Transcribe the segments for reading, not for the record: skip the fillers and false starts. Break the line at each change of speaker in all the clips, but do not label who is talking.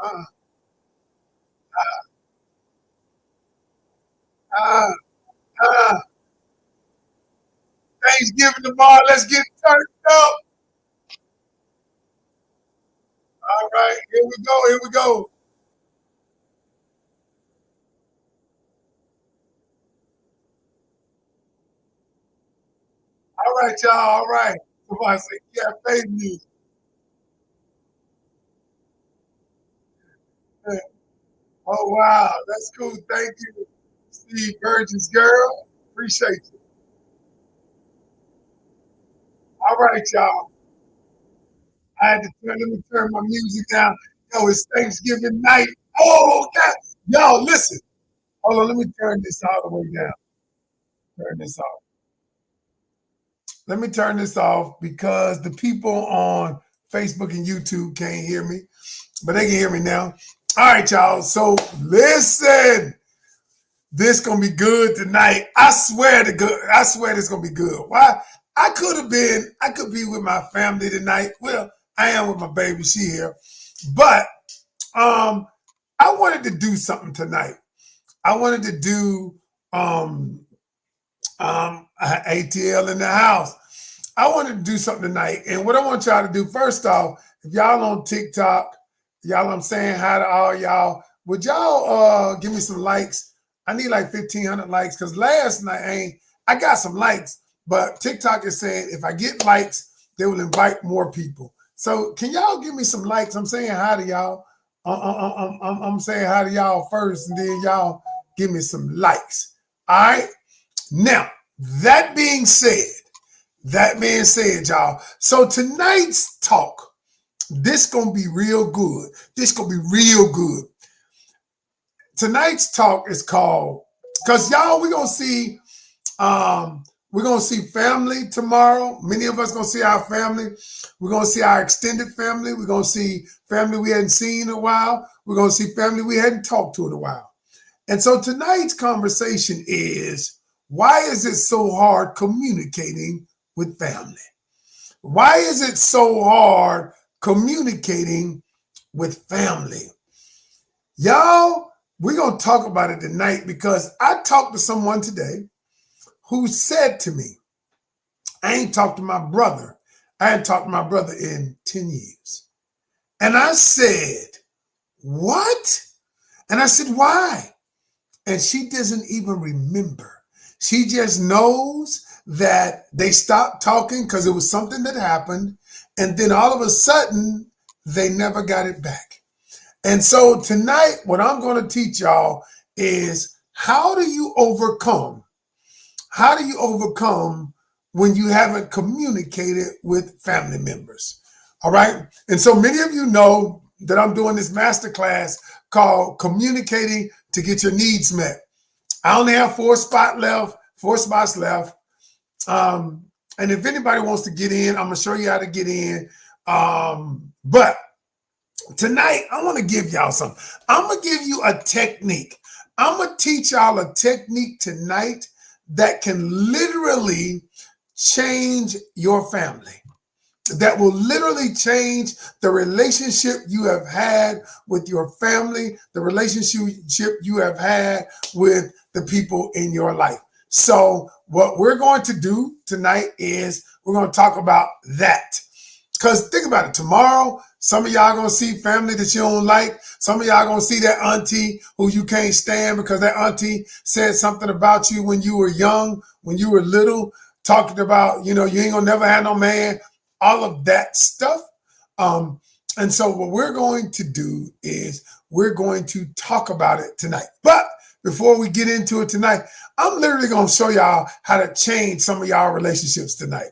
Uh, uh, uh, Thanksgiving tomorrow. Let's get turned up. All right, here we go. Here we go. All right, y'all. All right. Somebody say cafe music. Oh wow, that's cool. Thank you, Steve Burgess, girl. Appreciate you. All right, y'all. I had to turn. Let me turn my music down. Yo, it's Thanksgiving night. Oh God, y'all, listen. Hold on, let me turn this all the way down. Turn this off. Let me turn this off because the people on Facebook and YouTube can't hear me, but they can hear me now. All right, y'all. So listen, this gonna be good tonight. I swear to good. I swear this gonna be good. Why? I could have been. I could be with my family tonight. Well, I am with my baby. She here, but um, I wanted to do something tonight. I wanted to do um ATL in the house. I wanted to do something tonight. And what I want y'all to do, first off, if y'all on TikTok, y'all, I'm saying hi to all y'all. Would y'all give me some likes? I need like 1,500 likes because last night I got some likes, but TikTok is saying if I get likes, they will invite more people. So can y'all give me some likes? I'm saying hi to y'all. I'm saying hi to y'all first, and then y'all give me some likes. All right. Now, that being said, y'all. So tonight's talk, this gonna be real good. This gonna be real good. Tonight's talk is called, because y'all, we're gonna see family tomorrow. Many of us gonna see our family. We're gonna see our extended family. We're gonna see family we hadn't seen in a while. We're gonna see family we hadn't talked to in a while. And so tonight's conversation is, why is it so hard communicating with family? Why is it so hard communicating with family? Y'all, we're going to talk about it tonight because I talked to someone today who said to me, I ain't talked to my brother. I hadn't talked to my brother in 10 years. And I said, what? And I said, why? And she doesn't even remember. She just knows that they stopped talking because it was something that happened. And then all of a sudden, they never got it back. And so tonight, what I'm going to teach y'all is how do you overcome? How do you overcome when you haven't communicated with family members? All right. And so many of you know that I'm doing this masterclass called Communicating to Get Your Needs Met. I only have four spots left. And if anybody wants to get in, I'm gonna show you how to get in. But tonight, I want to give y'all something. I'm gonna give you a technique. I'm gonna teach y'all a technique tonight that can literally change your family. That will literally change the relationship you have had with your family, the relationship you have had with the people in your life. So what we're going to do tonight is we're going to talk about that. Because think about it, tomorrow, some of y'all going to see family that you don't like. Some of y'all going to see that auntie who you can't stand because that auntie said something about you when you were young, when you were little, talking about, you ain't going to never have no man, all of that stuff. And so what we're going to do is we're going to talk about it tonight. But before we get into it tonight, I'm literally going to show y'all how to change some of y'all relationships tonight.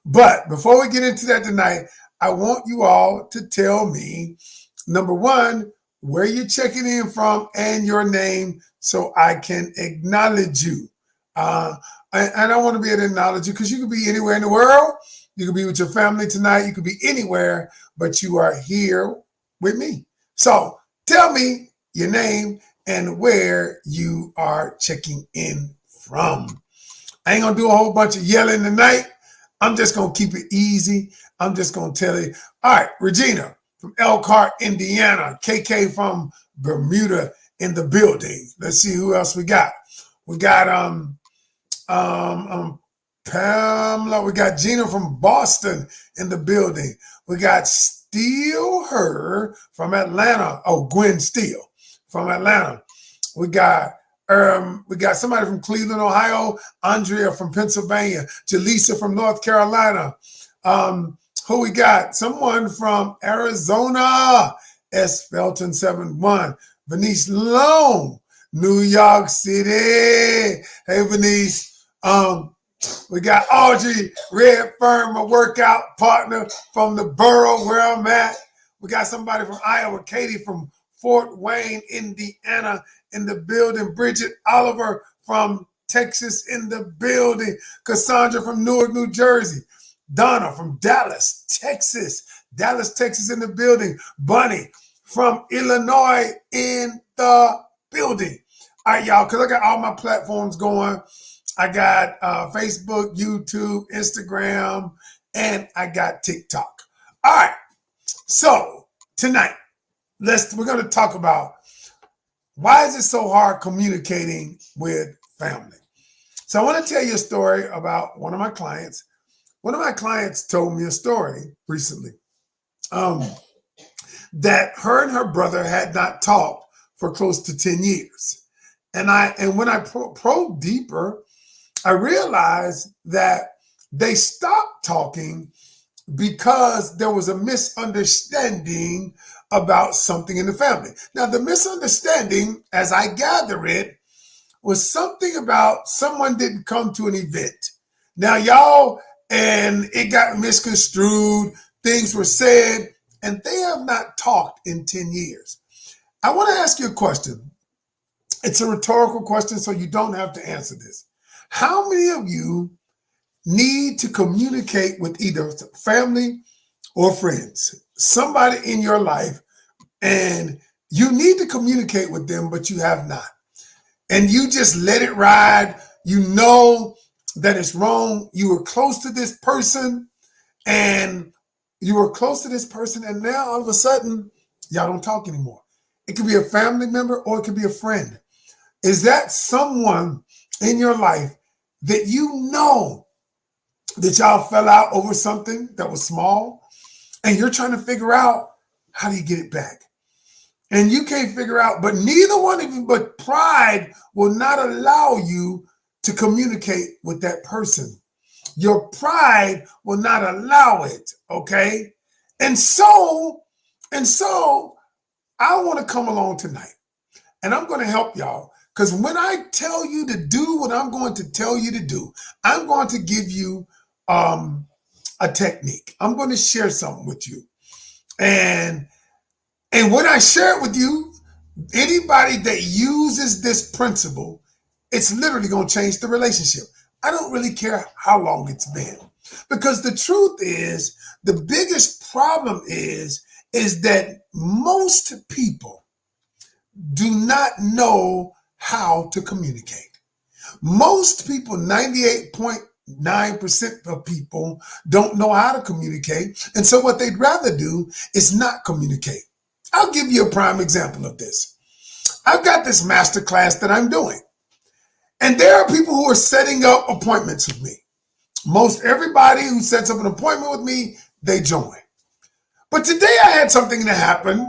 But before we get into that tonight, I want you all to tell me, number one, where you're checking in from and your name so I can acknowledge you. And I want to be able to acknowledge you because you could be anywhere in the world. You could be with your family tonight. You could be anywhere, but you are here with me. So tell me your name and where you are checking in from. I ain't going to do a whole bunch of yelling tonight. I'm just going to keep it easy. I'm just going to tell you. All right, Regina, from Elkhart, Indiana. KK from Bermuda in the building. Let's see who else we got. We got Pamela. We got Gina from Boston in the building. We got Steele Her from Atlanta. Oh, Gwen Steele from Atlanta. We got somebody from Cleveland, Ohio. Andrea from Pennsylvania. Jaleesa from North Carolina. Who we got? Someone from Arizona. S. Felton 71. Venice Long, New York City. Hey, Venice. We got Audrey Redfern, my workout partner from the borough where I'm at. We got somebody from Iowa, Katie from Fort Wayne, Indiana in the building. Bridget Oliver from Texas in the building. Cassandra from Newark, New Jersey. Donna from Dallas, Texas. Dallas, Texas in the building. Bunny from Illinois in the building. All right, y'all, because I got all my platforms going. I got Facebook, YouTube, Instagram, and I got TikTok. All right, so tonight, we're going to talk about why is it so hard communicating with family. So I want to tell you a story about one of my clients. One of my clients told me a story recently that her and her brother had not talked for close to 10 years. And when I probed deeper, I realized that they stopped talking because there was a misunderstanding about something in the family. Now, the misunderstanding, as I gather it, was something about someone didn't come to an event. Now, y'all, and it got misconstrued, things were said, and they have not talked in 10 years. I want to ask you a question. It's a rhetorical question, so you don't have to answer this. How many of you need to communicate with either family or friends, somebody in your life, and you need to communicate with them, but you have not? And you just let it ride. You know that it's wrong. You were close to this person, and now all of a sudden, y'all don't talk anymore. It could be a family member or it could be a friend. Is that someone in your life that you know that y'all fell out over something that was small, and you're trying to figure out how do you get it back? And you can't figure out, but neither one of you, but pride will not allow you to communicate with that person. Your pride will not allow it, okay? And so I want to come along tonight, and I'm going to help y'all, because when I tell you to do what I'm going to tell you to do, I'm going to give you a technique. I'm going to share something with you. And when I share it with you, anybody that uses this principle, it's literally going to change the relationship. I don't really care how long it's been, because the truth is, the biggest problem is that most people do not know how to communicate. Most people, 98.9% of people, don't know how to communicate. And so what they'd rather do is not communicate. I'll give you a prime example of this. I've got this masterclass that I'm doing. And there are people who are setting up appointments with me. Most everybody who sets up an appointment with me, they join. But today I had something that happened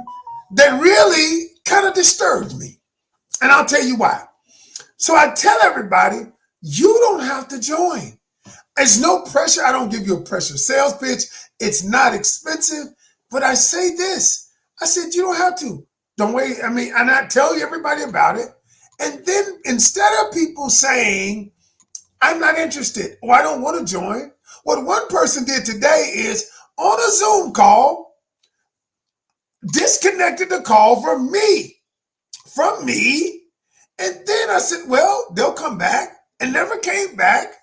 that really kind of disturbed me. And I'll tell you why. So I tell everybody, you don't have to join. There's no pressure. I don't give you a pressure sales pitch. It's not expensive. But I say this. I said, you don't have to. Don't wait. And I tell you everybody about it. And then instead of people saying, I'm not interested, or I don't want to join, what one person did today is on a Zoom call, disconnected the call from me. And then I said, well, they'll come back, and never came back.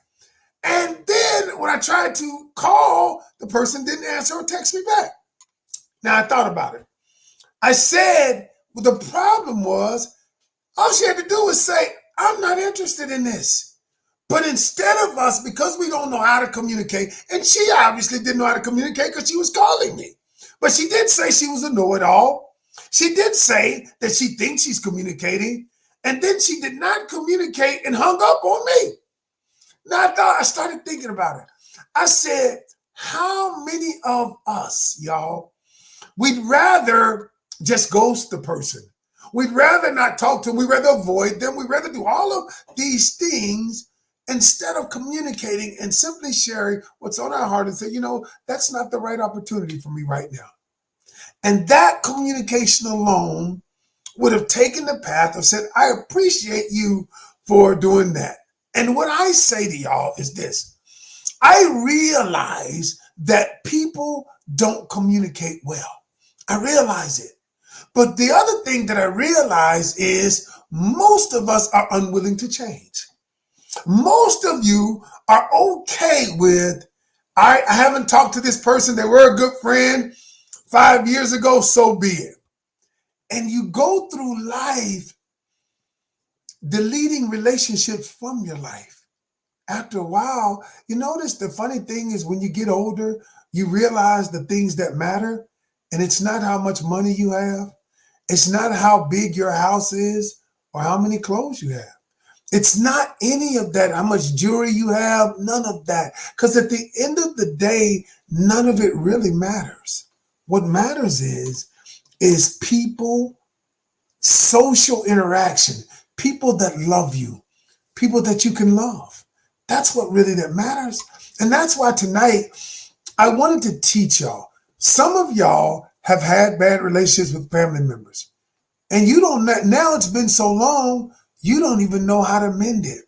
And then when I tried to call, the person didn't answer or text me back. Now I thought about it. I said, well, the problem was, all she had to do was say, I'm not interested in this. But instead of us, because we don't know how to communicate, and she obviously didn't know how to communicate because she was calling me. But she did say she was a know-it-all. She did say that she thinks she's communicating, and then she did not communicate and hung up on me. Now I started thinking about it. I said, how many of us, y'all, we'd rather just ghost the person. We'd rather not talk to them. We'd rather avoid them. We'd rather do all of these things instead of communicating and simply sharing what's on our heart and say, that's not the right opportunity for me right now. And that communication alone would have taken the path of said, I appreciate you for doing that. And what I say to y'all is this. I realize that people don't communicate well. I realize it. But the other thing that I realize is most of us are unwilling to change. Most of you are okay with, I haven't talked to this person. They were a good friend 5 years ago, so be it. And you go through life deleting relationships from your life. After a while, you notice the funny thing is when you get older, you realize the things that matter. And it's not how much money you have. It's not how big your house is or how many clothes you have. It's not any of that, how much jewelry you have, none of that. Because at the end of the day, none of it really matters. What matters is people, social interaction, people that love you, people that you can love. That's what really that matters. And that's why tonight I wanted to teach y'all. Some of y'all have had bad relationships with family members. And you don't, now it's been so long, you don't even know how to mend it.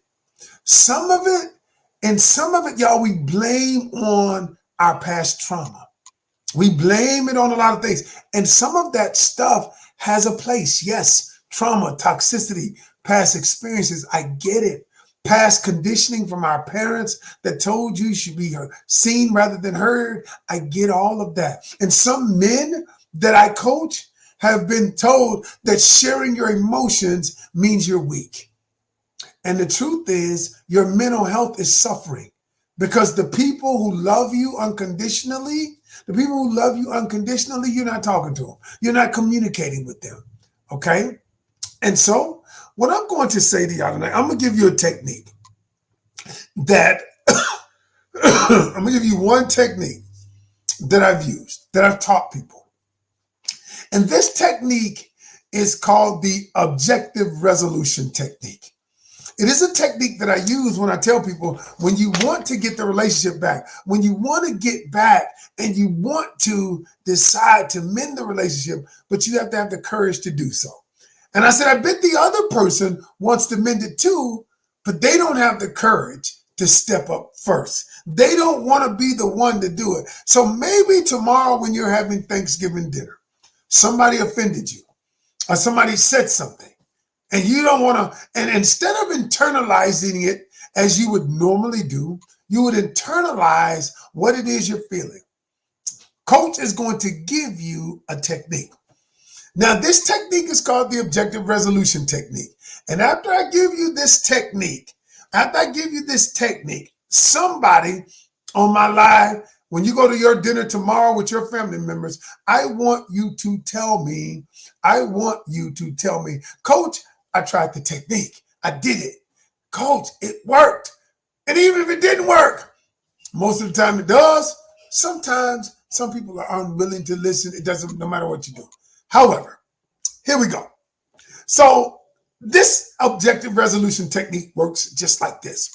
Some of it, y'all, we blame on our past trauma. We blame it on a lot of things. And some of that stuff has a place. Yes, trauma, toxicity, past experiences. I get it. Past conditioning from our parents that told you should be seen rather than heard. I get all of that. And some men that I coach have been told that sharing your emotions means you're weak. And the truth is your mental health is suffering because the people who love you unconditionally, you're not talking to them. You're not communicating with them. Okay? And so what I'm going to say to y'all tonight, I'm going to give you a technique that I'm going to give you one technique that I've used, that I've taught people. And this technique is called the objective resolution technique. It is a technique that I use when I tell people when you want to get the relationship back, when you want to get back and you want to decide to mend the relationship, but you have to have the courage to do so. And I said, I bet the other person wants to mend it too, but they don't have the courage to step up first. They don't want to be the one to do it. So maybe tomorrow when you're having Thanksgiving dinner, somebody offended you or somebody said something and you don't want to, and instead of internalizing it as you would normally do, you would internalize what it is you're feeling. Coach is going to give you a technique. Now, this technique is called the objective resolution technique. And after I give you this technique, somebody on my live, when you go to your dinner tomorrow with your family members, I want you to tell me, Coach, I tried the technique. I did it. Coach, it worked. And even if it didn't work, most of the time it does. Sometimes some people are unwilling to listen. It doesn't, no matter what you do. However, here we go. So this objective resolution technique works just like this.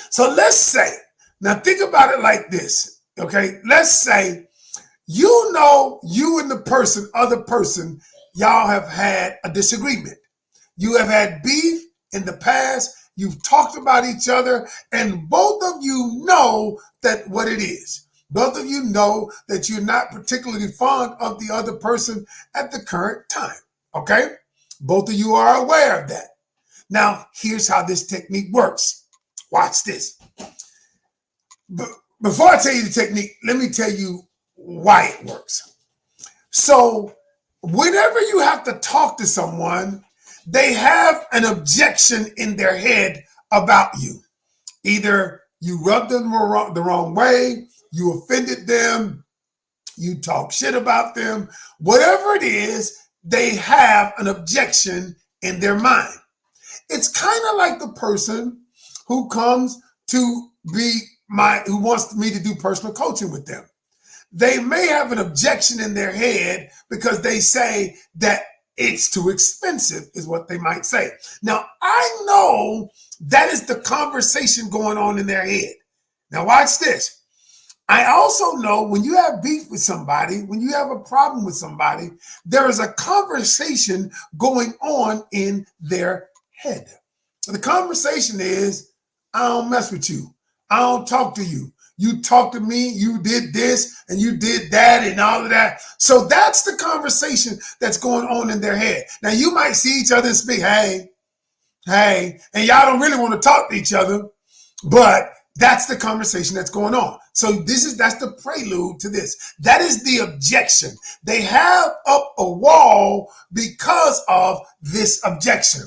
So let's say, now think about it like this, okay? Let's say, you and the other person, y'all have had a disagreement. You have had beef in the past. You've talked about each other, and both of you know that what it is. Both of you know that you're not particularly fond of the other person at the current time, okay? Both of you are aware of that. Now, here's how this technique works. Watch this. Before I tell you the technique, let me tell you why it works. So, whenever you have to talk to someone, they have an objection in their head about you. Either you rubbed them the wrong way, you offended them, you talk shit about them, whatever it is, they have an objection in their mind. It's kind of like the person who comes to who wants me to do personal coaching with them. They may have an objection in their head because they say that it's too expensive, is what they might say. Now, I know that is the conversation going on in their head. Now, watch this. I also know when you have beef with somebody, when you have a problem with somebody, there is a conversation going on in their head. The conversation is, I don't mess with you. I don't talk to you. You talk to me, you did this and you did that and all of that. So that's the conversation that's going on in their head. Now you might see each other and speak, hey, and y'all don't really want to talk to each other, but that's the conversation that's going on. So that's the prelude to this. That is the objection. They have up a wall because of this objection.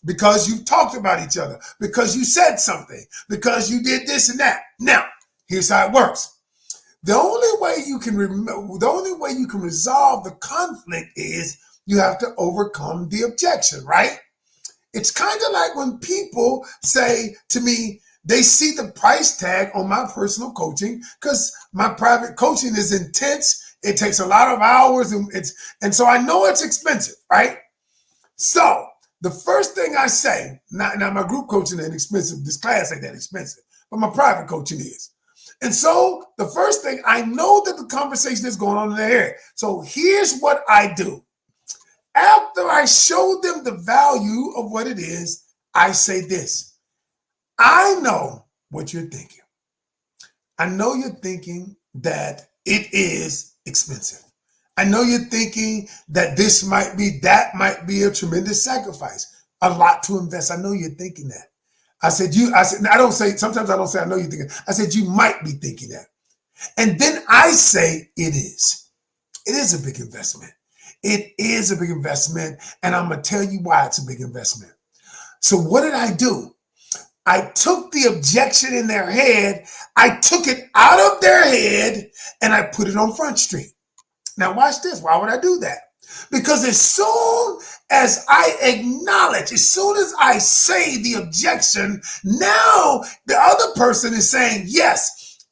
Because you've talked about each other, because you said something, because you did this and that. Now, here's how it works. The only way you can resolve the conflict is you have to overcome the objection, right? It's kind of like when people say to me, they see the price tag on my personal coaching because my private coaching is intense. It takes a lot of hours and so I know it's expensive, right? So the first thing I say, now my group coaching ain't expensive. This class ain't that expensive, but my private coaching is. And so the first thing, I know that the conversation is going on in their head. So here's what I do. After I show them the value of what it is, I say this. I know what you're thinking. I know you're thinking that it is expensive. I know you're thinking that that might be a tremendous sacrifice, a lot to invest. I know you're thinking that. sometimes I don't say, I know you're thinking. I said, you might be thinking that. And then I say, it is. It is a big investment. It is a big investment. And I'm going to tell you why it's a big investment. So what did I do? I took the objection in their head. I took it out of their head and I put it on Front Street. Now watch this. Why would I do that? Because as soon as I acknowledge, as soon as I say the objection, now the other person is saying, yes,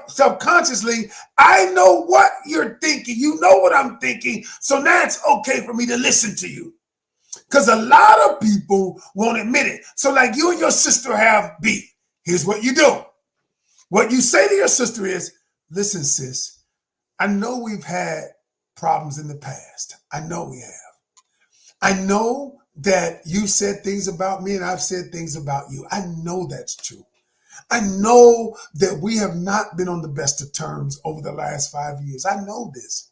subconsciously, I know what you're thinking. You know what I'm thinking. So now it's okay for me to listen to you. Because a lot of people won't admit it. So like you and your sister have beef. Here's what you do. What you say to your sister is, listen, sis, I know we've had problems in the past. I know we have. I know that you said things about me and I've said things about you. I know that's true. I know that we have not been on the best of terms over the last 5 years. I know this.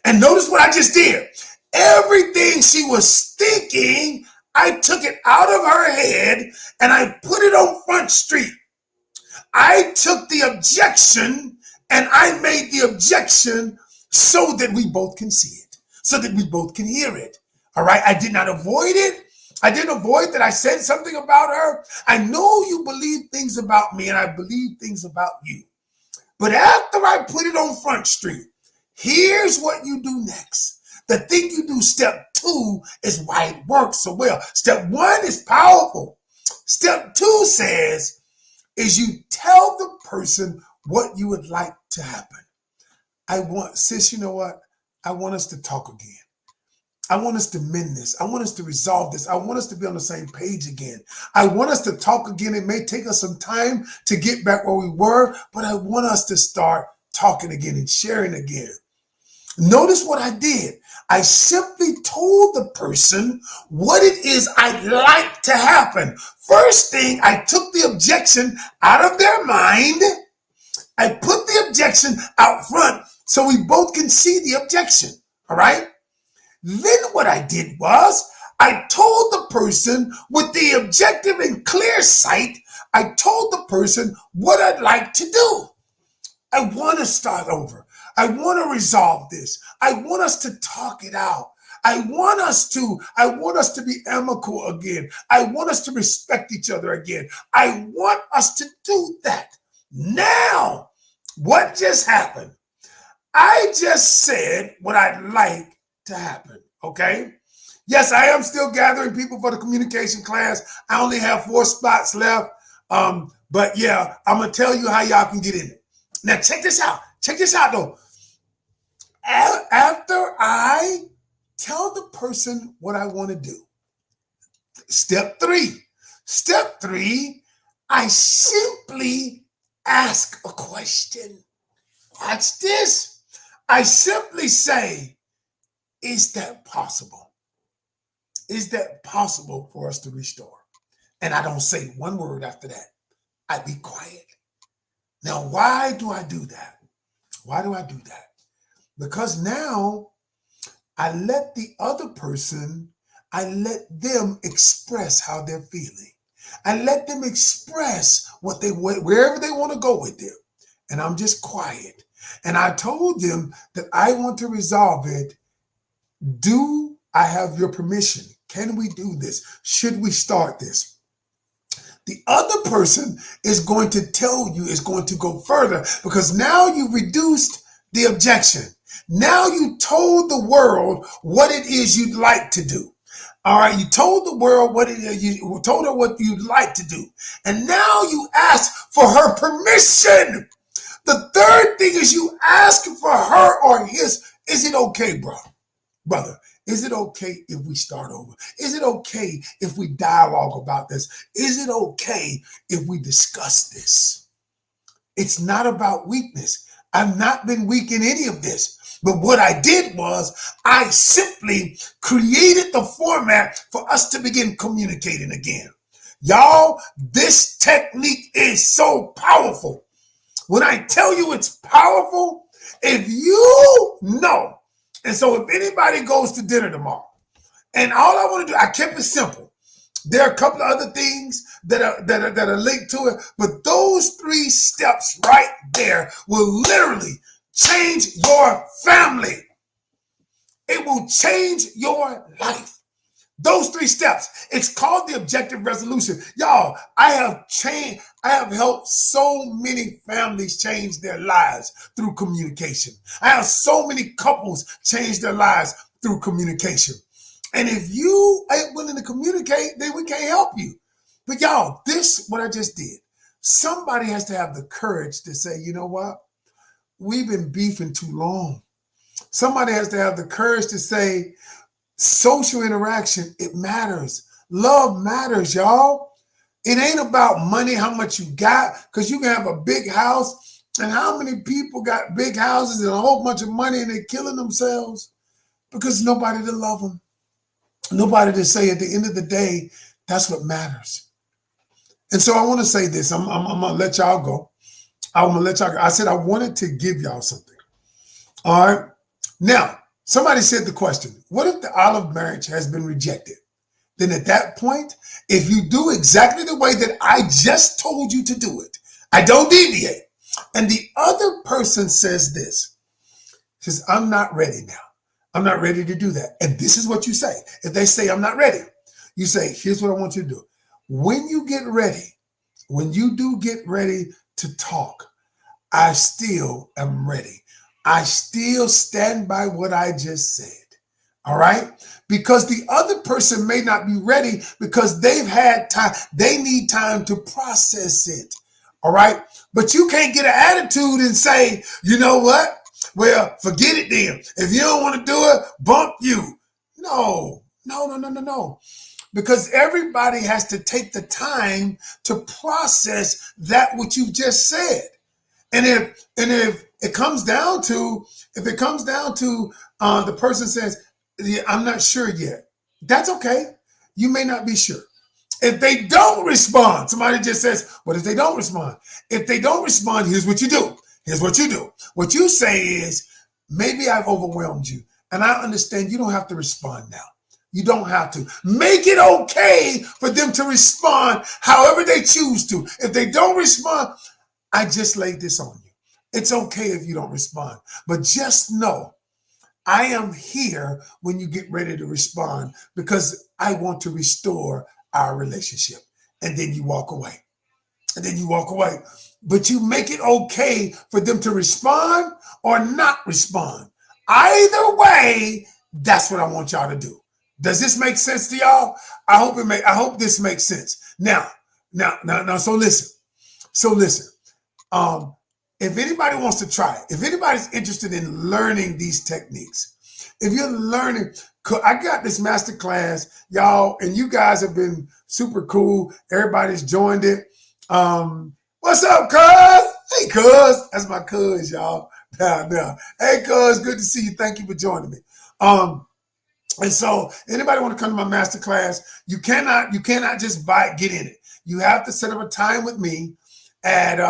And notice what I just did. Everything she was thinking, I took it out of her head and I put it on Front Street. I took the objection and I made the objection so that we both can see it, so that we both can hear it. All right. I did not avoid it. I didn't avoid that I said something about her. I know you believe things about me and I believe things about you. But after I put it on Front Street, here's what you do next. The thing you do, step 2, is why it works so well. Step 1 is powerful. Step 2 says, is you tell the person what you would like to happen. Sis, you know what? I want us to talk again. I want us to mend this. I want us to resolve this. I want us to be on the same page again. I want us to talk again. It may take us some time to get back where we were, but I want us to start talking again and sharing again. Notice what I did. I simply told the person what it is I'd like to happen. First thing, I took the objection out of their mind. I put the objection out front so we both can see the objection. All right. Then what I did was I told the person with the objective and clear sight, I told the person what I'd like to do. I want to start over. I want to resolve this. I want us to talk it out. I want us to be amicable again. I want us to respect each other again. I want us to do that. Now, what just happened? I just said what I'd like to happen, okay? Yes, I am still gathering people for the communication class. I only have 4 spots left. But yeah, I'm going to tell you how y'all can get in it. Now, check this out. Check this out, though. After I tell the person what I want to do, step 3. Step 3, I simply ask a question. Watch this. I simply say, is that possible? Is that possible for us to restore? And I don't say one word after that. I be quiet. Now, why do I do that? Why do I do that? Because now I let the other person, I let them express how they're feeling. I let them express what they want, wherever they want to go with it. And I'm just quiet. And I told them that I want to resolve it. Do I have your permission? Can we do this? Should we start this? The other person is going to tell you, is going to go further, because now you reduced the objection. Now you told the world what it is you'd like to do. All right, you told the world what it is, you told her what you'd like to do. And now you ask for her permission. The third thing is you ask for her or his. Is it okay, brother? Is it okay if we start over? Is it okay if we dialogue about this? Is it okay if we discuss this? It's not about weakness. I've not been weak in any of this. But what I did was I simply created the format for us to begin communicating again. Y'all, this technique is so powerful. When I tell you it's powerful, if you know. And so if anybody goes to dinner tomorrow, and all I want to do, I kept it simple. There are a couple of other things that are linked to it, but those 3 steps right there will literally change your family. It will change your life. Those 3 steps. It's called the objective resolution. Y'all, I have helped so many families change their lives through communication. I have so many couples change their lives through communication. And if you ain't willing to communicate, then we can't help you. But y'all, this, what I just did, somebody has to have the courage to say, you know what? We've been beefing too long. Somebody has to have the courage to say, social interaction, it matters. Love matters, y'all. It ain't about money, how much you got, because you can have a big house, and how many people got big houses and a whole bunch of money and they're killing themselves because nobody to love them. Nobody to say at the end of the day, that's what matters. And so I want to say this. I'm going to let y'all go. I'm going to let y'all go. I said I wanted to give y'all something. All right. Now, somebody said the question, what if the olive branch has been rejected? Then at that point, if you do exactly the way that I just told you to do it, I don't deviate. And the other person says this, says, I'm not ready now. I'm not ready to do that. And this is what you say. If they say, I'm not ready, you say, here's what I want you to do. When you get ready, when you do get ready to talk, I still am ready. I still stand by what I just said. All right? Because the other person may not be ready because they've had time. They need time to process it. All right? But you can't get an attitude and say, you know what? Well, forget it then. If you don't want to do it, bump you. No. Because everybody has to take the time to process that what you've just said. And if it comes down to, the person says, yeah, I'm not sure yet. That's okay. You may not be sure. If they don't respond, somebody just says, what if they don't respond? If they don't respond, here's what you do. Here's what you do. What you say is, maybe I've overwhelmed you, and I understand you don't have to respond now. You don't have to. Make it okay for them to respond however they choose to. If they don't respond, I just laid this on you. It's okay if you don't respond, but just know I am here when you get ready to respond because I want to restore our relationship. And then you walk away. but you make it okay for them to respond or not respond. Either way, that's what I want y'all to do. Does this make sense to y'all? I hope this makes sense. Now. So listen. Um, if anybody wants to try it, if anybody's interested in learning these techniques, if you're learning, I got this masterclass, y'all, and you guys have been super cool. Everybody's joined it. What's up, cuz? Hey, cuz. That's my cuz, y'all. Now. Hey, cuz, good to see you. Thank you for joining me. And so anybody want to come to my masterclass, you cannot just get in it. You have to set up a time with me and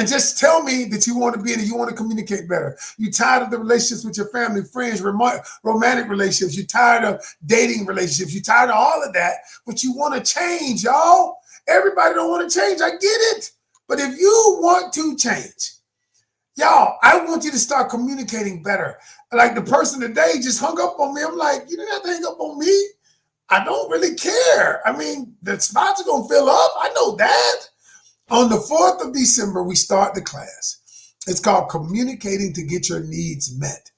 just tell me that you want to be in it. You want to communicate better. You're tired of the relationships with your family, friends, romantic relationships. You're tired of dating relationships. You're tired of all of that, but you want to change, y'all. Everybody don't want to change. I get it. But if you want to change, y'all, I want you to start communicating better. Like the person today just hung up on me. I'm like, you didn't have to hang up on me. I don't really care. I mean, the spots are going to fill up. I know that. On the 4th of December, we start the class. It's called Communicating to Get Your Needs Met.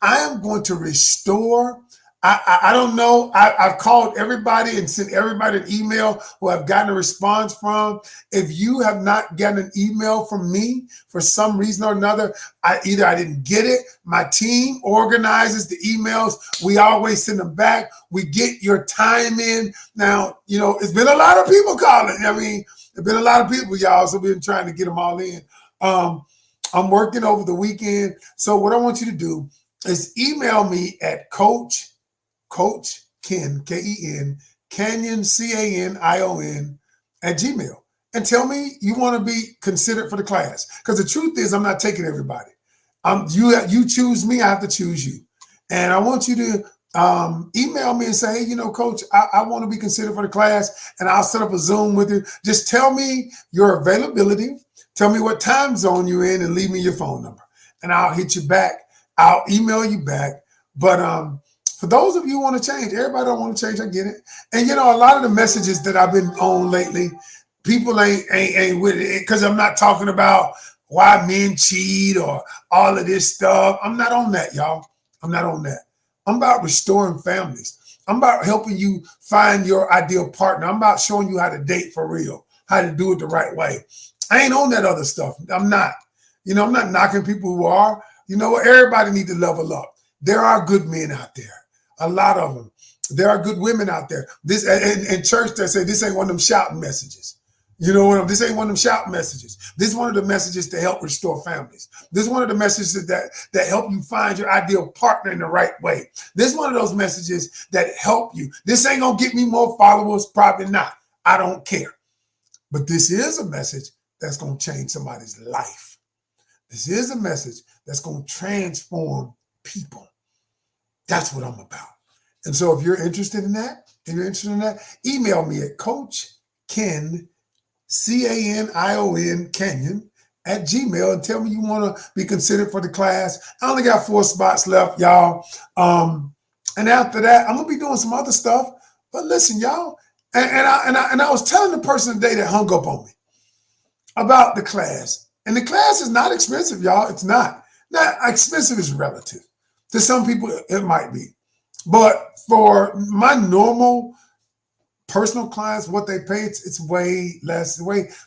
I am going to restore. I don't know. I've called everybody and sent everybody an email who I've gotten a response from. If you have not gotten an email from me for some reason or another, I didn't get it. My team organizes the emails. We always send them back. We get your time in. Now, it's been a lot of people calling. I mean, there's been a lot of people, y'all, so we've been trying to get them all in. I'm working over the weekend. So what I want you to do is email me at Coach Ken, K-E-N, Canion, C-A-N-I-O-N, @gmail. And tell me you want to be considered for the class. Because the truth is, I'm not taking everybody. You choose me, I have to choose you. And I want you to email me and say, hey, Coach, I want to be considered for the class, and I'll set up a Zoom with you. Just tell me your availability. Tell me what time zone you're in and leave me your phone number. And I'll hit you back. I'll email you back. But for those of you who want to change, everybody don't want to change, I get it. And a lot of the messages that I've been on lately, people ain't with it, because I'm not talking about why men cheat or all of this stuff. I'm not on that, y'all. I'm not on that. I'm about restoring families. I'm about helping you find your ideal partner. I'm about showing you how to date for real, how to do it the right way. I ain't on that other stuff. I'm not. I'm not knocking people who are. Everybody need to level up. There are good men out there. A lot of them. There are good women out there. This in church, they say this ain't one of them shouting messages. This ain't one of them shouting messages. This is one of the messages to help restore families. This is one of the messages that help you find your ideal partner in the right way. This is one of those messages that help you. This ain't gonna get me more followers, probably not. I don't care. But this is a message that's gonna change somebody's life. This is a message that's gonna transform people. That's what I'm about. And so if you're interested in that, email me at Coach Ken, C-A-N-I-O-N, Canion, @gmail, and tell me you want to be considered for the class. I only got 4 spots left, y'all. And after that, I'm going to be doing some other stuff. But listen, y'all, and I was telling the person today that hung up on me about the class. And the class is not expensive, y'all. It's not. Not expensive is relative. To some people, it might be. But for my normal personal clients, what they pay, it's way less.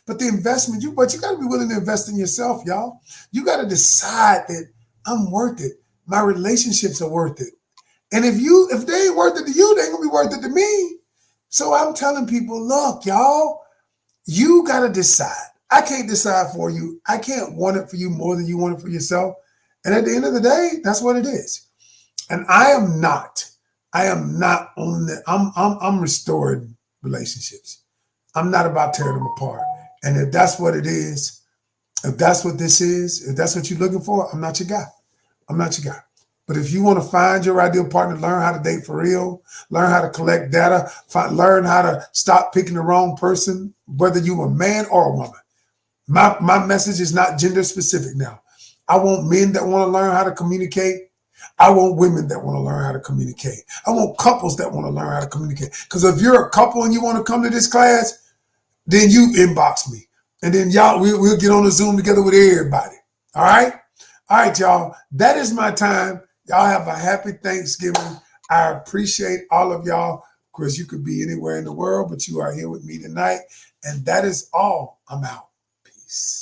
But the investment, you got to be willing to invest in yourself, y'all. You got to decide that I'm worth it. My relationships are worth it. And if they ain't worth it to you, they ain't going to be worth it to me. So I'm telling people, look, y'all, you got to decide. I can't decide for you. I can't want it for you more than you want it for yourself. And at the end of the day, that's what it is. And I am not on that. I'm restoring relationships. I'm not about tearing them apart. And if that's what it is, if that's what this is, if that's what you're looking for, I'm not your guy. I'm not your guy. But if you want to find your ideal partner, learn how to date for real, learn how to collect data, learn how to stop picking the wrong person, whether you're a man or a woman. My message is not gender specific now. I want men that want to learn how to communicate. I want women that want to learn how to communicate. I want couples that want to learn how to communicate. Because if you're a couple and you want to come to this class, then you inbox me. And then y'all, we'll get on the Zoom together with everybody. All right? All right, y'all. That is my time. Y'all have a happy Thanksgiving. I appreciate all of y'all. Of course, you could be anywhere in the world, but you are here with me tonight. And that is all. I'm out. Peace.